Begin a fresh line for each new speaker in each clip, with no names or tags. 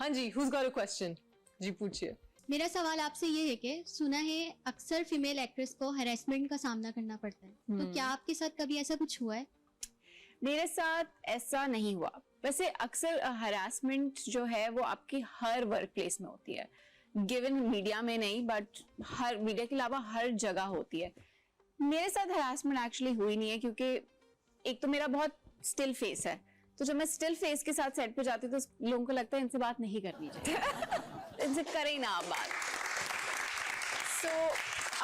हाँ जी, who's got a question? जी पूछिए।
मेरा सवाल आपसे ये है कि सुना है अक्सर फीमेल एक्ट्रेस को हैरेसमेंट का सामना करना पड़ता है, तो क्या आपके साथ कभी ऐसा कुछ हुआ है?
मेरे साथ ऐसा नहीं हुआ। वैसे अक्सर हरासमेंट जो है वो आपकी हर वर्क प्लेस में होती है, गिवन मीडिया में नहीं बट हर मीडिया के अलावा हर जगह होती है। मेरे साथ हरासमेंट एक्चुअली हुई नहीं है क्योंकि एक तो मेरा बहुत स्टिल फेस है, तो जब मैं स्टिल फेस के साथ सेट पे जाती हूँ तो लोगों को लगता है इनसे बात नहीं करनी चाहिए इनसे करें ना आप बात। सो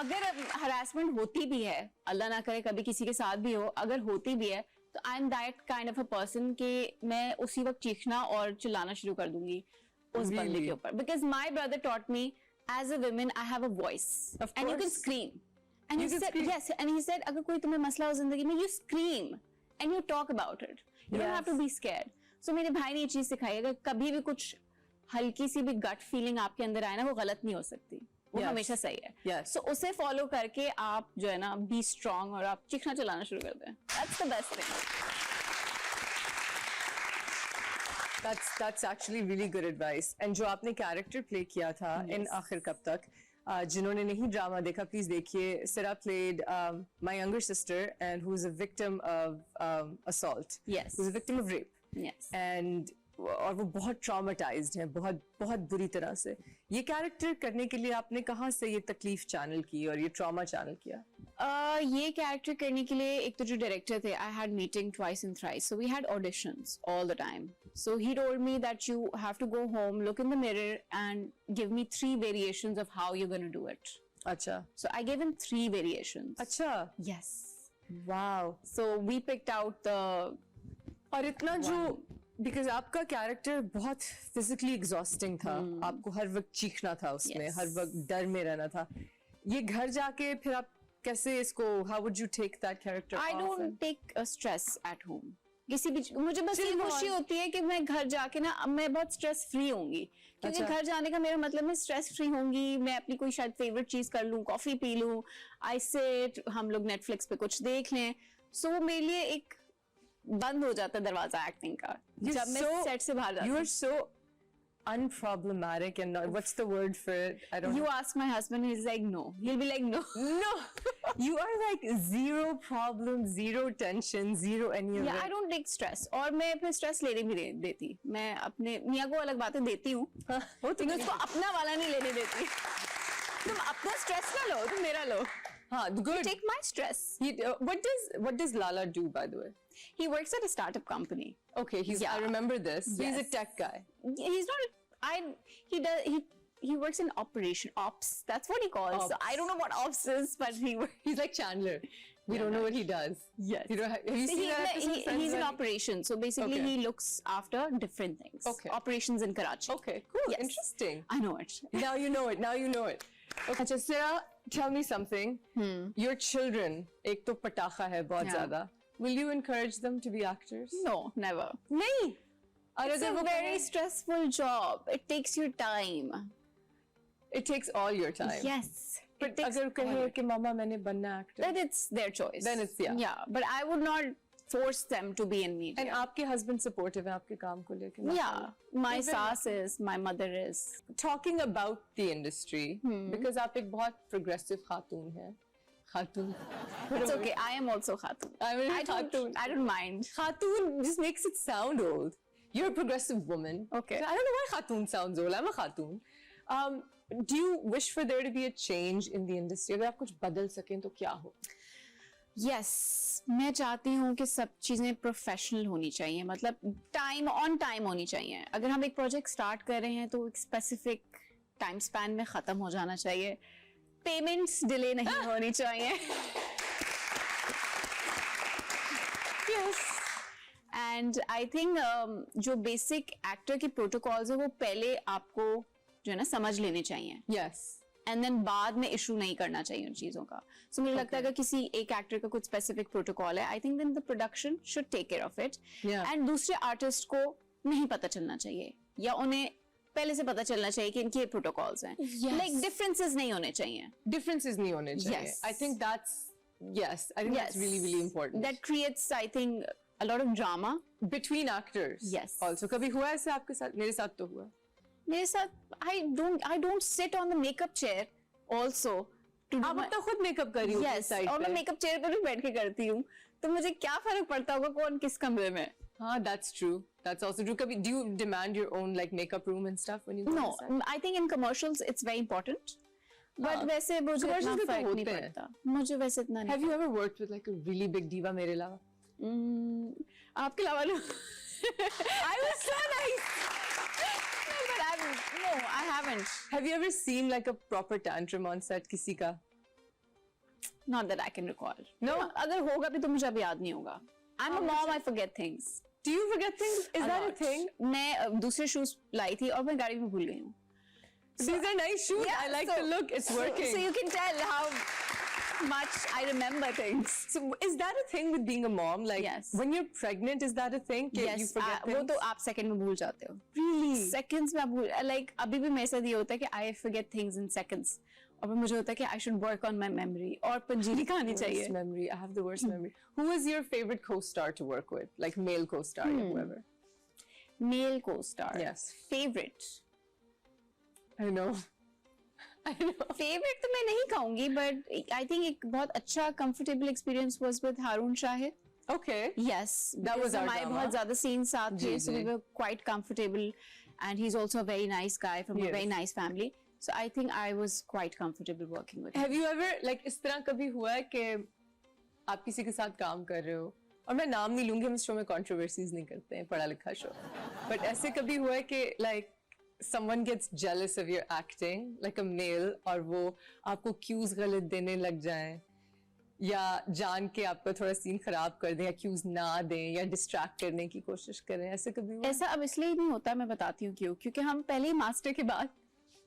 अगर हरासमेंट होती भी है, अल्लाह ना करे कभी किसी के साथ भी हो, अगर होती भी है तो I am that kind of a person कि मैं उसी वक्त चीखना और चिल्लाना शुरू कर दूंगी उस बंदे के ऊपर, because my brother taught me as a woman I have a voice and you can scream and he said yes and he said अगर कोई तुम्हें मसला हो जिंदगी में, you scream and you talk about it, you don't have to be scared. So मेरे भाई ने ये चीज सिखाई, अगर कभी भी कुछ हल्की सी भी गट फीलिंग आपके अंदर आए ना, वो गलत नहीं हो सकती, वो हमेशा सही है। सो उसे फॉलो करके आप जो है ना बी स्ट्रांग और आप चीखना चलाना शुरू कर दें, that's the best thing.
That's actually really good advice. And जो आपने कैरेक्टर प्ले किया था इन आखिर कब तक, जिन्होंने नहीं ड्रामा देखा प्लीज देखिए। सिरा played my younger sister and who is a victim of assault.
Yes.
Who's a victim of rape.
Yes.
And और वो बहुत ट्रॉमेटाइज्ड है, बहुत बहुत बुरी तरह से। ये कैरेक्टर करने के लिए आपने कहाँ से ये तकलीफ चैनल की और ये ट्रॉमा चैनल किया?
ये कैरेक्टर करने के लिए एक तो जो डायरेक्टर थे, I had meeting twice and thrice, so we had auditions all the time. So he told me that you have to go home, look in the mirror and give me 3 variations of how you gonna do it.
अच्छा।
So I give him 3 variations.
अच्छा।
Yes.
Wow.
So we picked out the,
और इतना जो because आपका character बहुत physically exhausting था, आपको हर वक्त चीखना था उसमें, हर वक्त डर में रहना था। ये घर जाके फिर आप कैसे इसको, how would you take that character?
I don't take stress at home किसी भी, मुझे बस ये खुशी होती है कि मैं घर जाके ना मैं बहुत स्ट्रेस फ्री होंगी, क्योंकि घर जाने का मेरा मतलब मैं स्ट्रेस फ्री होंगी, मैं अपनी कोई शायद फेवरेट चीज कर लूं, कॉफी पी लूं, आई सिट, हम लोग नेटफ्लिक्स पे कुछ देख लें। सो वो मेरे लिए एक बंद हो जाता है दरवाजा एक्टिंग का जब मैं सेट से बाहर जाती हूँ।
You are so unproblematic and not, what's the word for it? I don't
You
know.
ask my husband, he's like no. He'll be like no.
No, you are like zero problem, zero tension, zero any of
Yeah,
it.
I don't take stress. और मैं फिर stress लेने भी नहीं देती, मैं अपने मियाँ को अलग बातें देती हूँ लेकिन उसको अपना वाला नहीं लेने देती। तुम अपना स्ट्रेस ना लो, तुम मेरा लो।
हाँ, good.
Take my stress.
What does Lala do, by the way?
He works at a startup company.
Okay, I remember this. He's a
Yes.
tech guy.
He's not. He works in ops. That's what he calls.
Ops.
So I don't know what ops is, but
He's like Chandler. We don't know what he does.
Yes.
You know, have you seen that episode?
He's in operations. So basically,
Okay.
he looks after different things.
Okay.
Operations in Karachi.
Okay, cool.
Yes.
Interesting.
I know it.
Now you know it. Now you know it. Okay, अच्छा, Sarah, tell me something. Your children, एक तो पटाखा है बहुत
Yeah.
ज़्यादा. Will you encourage them to be actors?
No, never.
नहीं. और
It's
अगर
a
वो
very stressful job. It takes your time.
it takes all your time.
Yes.
But
It takes
अगर
all
कहे
your-
कि मामा मैंने बनना actor.
then it's their choice.
Then it's- yeah.
Yeah, but I would not force them to be in media.
And आपके husband supportive है आपके काम को लेके?
Yeah, my saas is, my mother is.
Talking about the industry, because आप एक बहुत progressive खातून हैं. खातून.
It's okay. I am also khatun. I don't mind.
Khatun just makes it sound old. You're a progressive woman.
Okay.
I don't know why Khatun sounds old. I'm a Khatun. Do you wish for there to be a change in the industry? अगर आप कुछ बदल सकें तो क्या हो?
Yes, मैं चाहती हूँ कि सब चीजें प्रोफेशनल होनी चाहिए, मतलब टाइम ऑन टाइम होनी चाहिए। अगर हम एक प्रोजेक्ट स्टार्ट कर रहे हैं तो एक स्पेसिफिक टाइम स्पैन में खत्म हो जाना चाहिए, पेमेंट्स डिले नहीं होनी चाहिए। Yes. एंड आई थिंक जो बेसिक एक्टर के प्रोटोकॉल्स है वो पहले आपको जो है ना समझ लेने चाहिए,
Yes.
एंड देन बाद में इशू नहीं करना चाहिए उन चीजों का। सो मुझे लगता है अगर किसी एक एक्टर का कुछ स्पेसिफिक प्रोटोकॉल है, I think then the production should take care of it,
Yeah.
And दूसरे आर्टिस्ट को नहीं पता चलना चाहिए या उन्हें पहले से पता चलना चाहिए कि इनके ये प्रोटोकॉल्स हैं।
Yes.
लाइक डिफरेंसेस नहीं होने चाहिए।
Differences नहीं होने चाहिए.
Yes.
I think that's that's really really important.
That creates, I think, a lot of drama
between actors.
Yes.
Also, कभी हुआ ऐसे आपके साथ? मेरे साथ तो हुआ.
मेरे साथ I don't sit on the makeup chair also to do
आप
my-
अपना खुद मेकअप कर रही हो
yes,
साइड
और मैं
पे।
मेकअप चेयर पर भी बैठ के करती हूँ, तो मुझे क्या फर्क पड़ता होगा कौन किस कमरे में?
हाँ, that's true. That's also true. कभी do you demand your own like makeup room and stuff when you go
No,
on set?
I think in commercials it's very important. But
हाँ,
वैसे मुझे
commercials
इतना
में तो
फर्क नहीं
होते हैं।
पड़ता, मुझे वैसे इतना नहीं।
Have you ever worked with like a really big diva मेरे अलावा?
आपके अलावा no.
I was so nice.
No, I haven't.
Have you ever seen like a proper tantrum on set किसी का?
Not that I can recall.
No?
अगर होगा भी तो मुझे अब याद नहीं होगा. I'm a mom, I forget things.
Do you forget things? Is that a
lot.
thing?
मैं दूसरे शूज लाई थी और मैं गाड़ी में भूल गई हूँ.
These are nice shoes. I like the look. It's working.
So you can tell how much I remember things.
So is that a thing with being a mom? Like
Yes.
when you're pregnant, is that a thing? कि you
Yes,
forget
वो
things?
तो आप second में भूल जाते हो.
Really?
Seconds में आप भूल, like अभी भी मेरे साथ ये होता है कि I forget things in seconds. और फिर मुझे होता है कि I should work on my memory और पंजीरी कहानी चाहिए.
Worst memory. I have the worst memory. Who is your favorite co-star to work with? Like male co-star or whoever?
Male co-star.
Yes.
Favorite.
I know. I know.
Favourite तो मैं नहीं कहूंगी, but I think एक बहुत अच्छा comfortable experience was with Haroon Shahid.
Okay.
Yes,
That was our
हमारे
drama.
बहुत ज्यादा सीन साथ थे,
जी,
so we
ji.
were quite comfortable, and he's also a very nice guy from a
Yes.
very nice family. So I think I was quite comfortable working with him.
Have you ever like इस तरह कभी हुआ है कि आप किसी के साथ काम कर रहे हो और मैं नाम नहीं लूंगी, हम इस शो में कंट्रोवर्सीज नहीं करते हैं, पढ़ा लिखा शो, बट ऐसे कभी हुआ है कि like someone gets jealous of your acting like a male और वो आपको cues गलत देने लग जाएं या जान के आपका थोड़ा सीन खराब कर दें या cues ना दें या distract करने की कोशिश करें, ऐसे कभी हुआ?
ऐसा अब इसलिए नहीं होता, मैं बताती हूँ क्यों. क्योंकि हम पहले ही मास्टर के बाद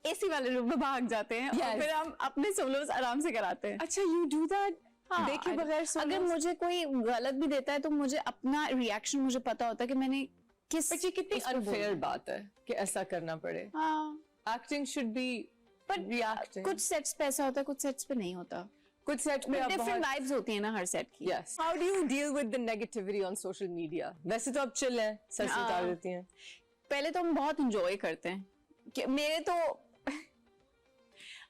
एसी वाले रूम में भाग जाते हैं
Yes.
और फिर हम अपने सोलोस आराम से कराते हैं.
अच्छा, you do that?
हाँ,
देखे बगैर
अगर
solos?
मुझे कोई गलत भी देता है तो मुझे अपना रिएक्शन मुझे पता होता है कि मैंने किस
बट ये कितनी
उसको बोलना
unfair
है.
बात है कि ऐसा करना पड़े.
हाँ,
Acting should be
but
reacting.
कुछ सेट्स पे ऐसा होता है, कुछ सेट्स पे नहीं होता.
कुछ सेट में आप
डिफरेंट
बहुत
वाइब्स होती है ना हर सेट की.
Yes. How do you deal with the negativity on social media? वैसे तो आप chill हैं, सर से उतार देती हैं.
पहले तो हम बहुत इंजॉय करते हैं कि मेरे तो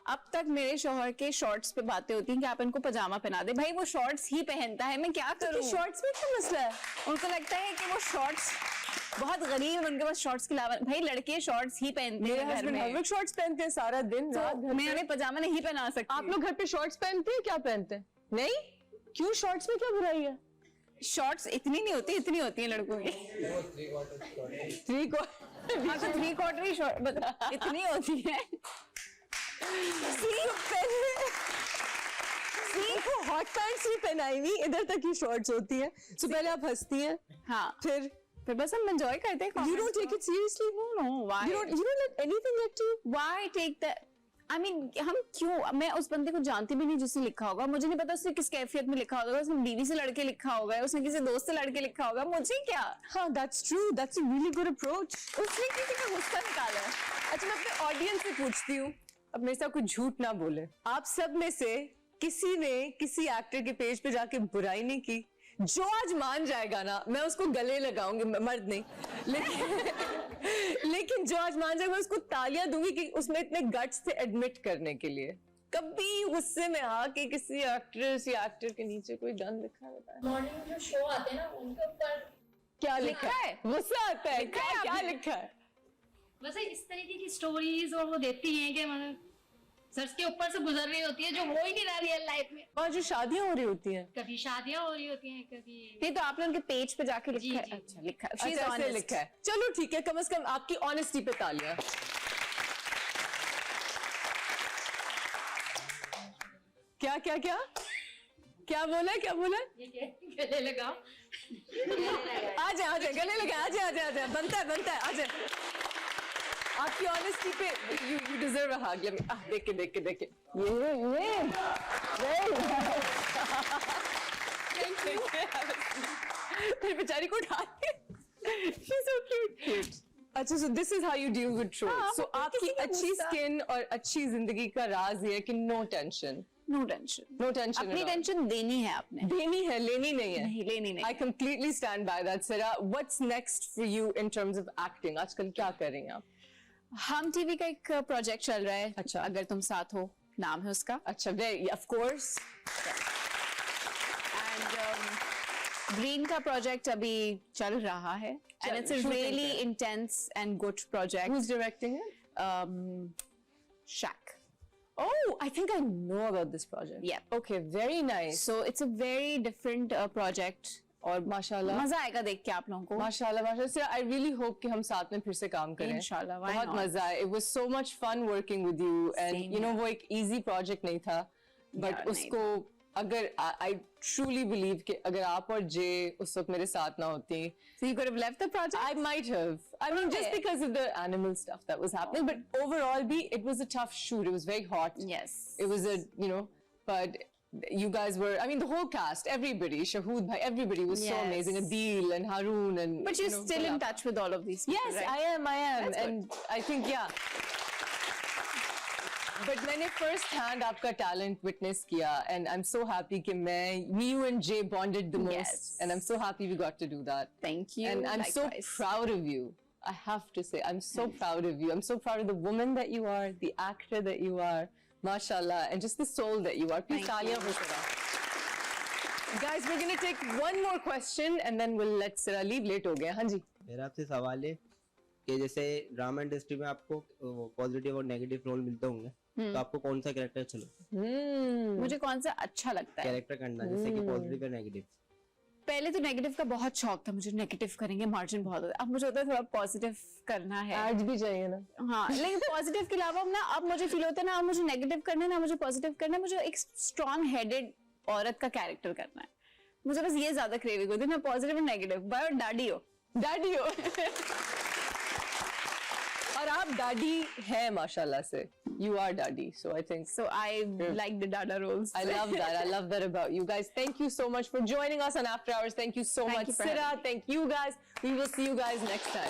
अब तक मेरे शौहर के शॉर्ट्स पे बातें होती हैं कि आप इनको पजामा पहना दे. भाई वो शॉर्ट्स ही पहनता है, मैं क्या करूं?
शॉर्ट्स में क्या मसला है?
उनको लगता है कि वो शॉर्ट्स बहुत गरीब, उनके पास शॉर्ट्स के अलावा. भाई लड़के शॉर्ट्स ही पहनते
मेरे
हैं घर
हस्बैंड
में.
हर वक्त शॉर्ट्स पहनते हैं सारा दिन रात
तो
घर
मैं
पे.
उन्हें पजामा नहीं पहना सकती.
आप लोग घर पे शॉर्ट्स पहनते हैं? क्या पहनते हैं? नहीं? क्यों शॉर्ट्स में क्या बुराई है?
शॉर्ट्स इतनी नहीं होती, इतनी होती है लड़कों की.
3/4
हाँ तो 3/4 ही शॉर्ट इतनी होती है.
हॉट पैंट्स भी पहनाई हुई, इधर तक ही शॉर्ट्स होती हैं. तो पहले आप हंसती हैं,
हाँ,
फिर
बस हम एंजॉय करते हैं.
you don't take it seriously?
No, why?
You don't let anything get to you?
Why take that? I mean, हम क्यों? मैं उस बंदे को जानती भी नहीं जिसने लिखा होगा. मुझे नहीं पता उसने किस कैफियत में लिखा होगा. उसने बीवी से लड़के लिखा होगा, उसने किसी दोस्त से लड़के लिखा होगा. मुझे क्या?
हाँ, that's true. That's a really good approach.
उसने किसी का गुस्सा निकाला है.
अच्छा, मैं अपने ऑडियंस से पूछती हूँ, अब मेरे साथ कुछ झूठ ना बोले. आप सब में से किसी ने किसी एक्टर के पेज पे जाके बुराई नहीं की? जो आज मान जाएगा ना, मैं उसको गले लगाऊंगी, मर्द नहीं, लेकिन जो आज मान जाएगा मैं उसको तालियां दूंगी कि उसमें इतने गट्स थे एडमिट करने के लिए. कभी गुस्से में आके किसी एक्ट्रेस या एक्टर के नीचे कोई गन लिखा है?
मॉर्निंग जो शो आते हैं ना उनके ऊपर
क्या लिखा है? गुस्सा आता है?
लिखा है
क्या
आपने?
लिखा है?
वैसे इस तरीके की स्टोरीज और वो देती हैं कि मतलब सर के ऊपर से गुजर रही होती है जो हो ही नहीं रहा रियल लाइफ में.
वहाँ जो शादियां हो रही होती हैं,
कभी शादियां हो रही होती हैं, कभी
नहीं तो आपने उनके पेज पे जाके
जी,
लिखा है.
जी.
अच्छा लिखा है.
अच्छा
She's
ऐसे
honest.
लिखा है. चलो ठीक है, कम से कम आपकी ऑनेस्टी पे तालियां. क्या क्या क्या क्या बोला? क्या बोला?
गले लगाओ.
आ जाए, आ जाए, गले लगे, आ जाए, आ जाए, आ जाए, बनता है, बनता है, आ जाए. आपकी ऑनेस्टी पे you deserve a hug. Let me, देख के ये फिर बेचारी को उठा के. She's so cute. अच्छा, so this is how you deal with trolls.
हाँ,
So
मतलब
आपकी
किसी का
अच्छी
गुस्सा-
स्किन और अच्छी जिंदगी का राज ये है कि no tension.
No tension.
No tension.
अपनी
at all.
टेंशन देनी है आपने.
देनी है, लेनी नहीं है.
नहीं लेनी नहीं.
I completely stand by that, Sarah. What's next for you in terms of acting? आजकल क्या कर रही हैं आप?
हम टीवी का एक प्रोजेक्ट चल रहा है,
अच्छा।
अगर तुम साथ हो, नाम है उसका।
अच्छा, very of course.
And green का प्रोजेक्ट अभी चल रहा है, and it's a
shooting
really
pay.
Intense and good project.
Who's directing it?
Shaq.
Oh, I think I know about this project.
Yeah.
Okay, very nice.
So it's a very different project, और
माशाल्लाह,
मजा आएगा देख के आप लोगों को।
माशाल्लाह, माशाल्लाह. I really hope कि हम साथ में फिर से काम करें.
इंशाल्लाह, why
बहुत
not?
मजा आया. It was so much fun working with you, and
Same
you know
here.
वो एक easy project नहीं था, but
Yeah, नहीं
उसको अगर I truly believe कि अगर आप और जय उस वक्त मेरे साथ ना होती,
So you could have left the project.
I might have. I mean, just
Okay.
because of the animal stuff that was happening, but overall, it was a tough shoot. It was very hot.
Yes.
It was but you guys were, I mean, the whole cast, everybody, Shahood bhai, everybody was so
Yes.
amazing. Adil and Haroon and.
But you're
you know,
still in
Gulab.
touch with all of these people,
Yes,
right?
I am.
That's good.
And I think, yeah. But मैंने first hand आपका talent witness किया, and I'm so happy कि you and Jay bonded the most,
Yes.
and I'm so happy we got to do that.
Thank you.
And I'm so
Likewise.
proud of you. I have to say, I'm so proud of you. I'm so proud of the woman that you are, the actor that you are, mashallah, and just the soul that you are. Please,
Thank
taaliyan
you.
for Sira. Guys, we're going to take one more question and then we'll let Sira leave. Late हो गया. हाँ जी.
मेरा आपसे सवाल है कि जैसे drama industry में आपको पॉजिटिव और नेगेटिव रोल मिलते होंगे, तो आपको कौन सा कैरेक्टर अच्छा लगता है?
मुझे कौन सा अच्छा लगता है?
कैरेक्टर करना, जैसे कि पॉजिटिव या नेगेटिव?
पहले तो नेगेटिव का बहुत शौक था मुझे, नेगेटिव करेंगे मार्जिन बहुत होता है। अब मुझे होता है थोड़ा पॉजिटिव करना है।
आज भी चाहिए ना.
हाँ, लेकिन पॉजिटिव के अलावा ना अब मुझे फील होता है ना, अब मुझे नेगेटिव करना है ना मुझे पॉजिटिव करना है, मुझे एक स्ट्रॉन्ग हेडेड औरत का कैरेक्टर करना है। मुझे बस ये ज्यादा क्रेविंग होती है, मैं पॉजिटिव और नेगेटिव, बट डैडी हो।
Daddy हो. और आप daddy है माशाल्लाह से. You are daddy, so I think.
So I like the dada roles.
I love that. I love that about you guys. Thank you so much for joining us on After Hours. Thank you so
Thank
much,
you for
Sira.
having me.
Thank you guys. We will see you guys next time.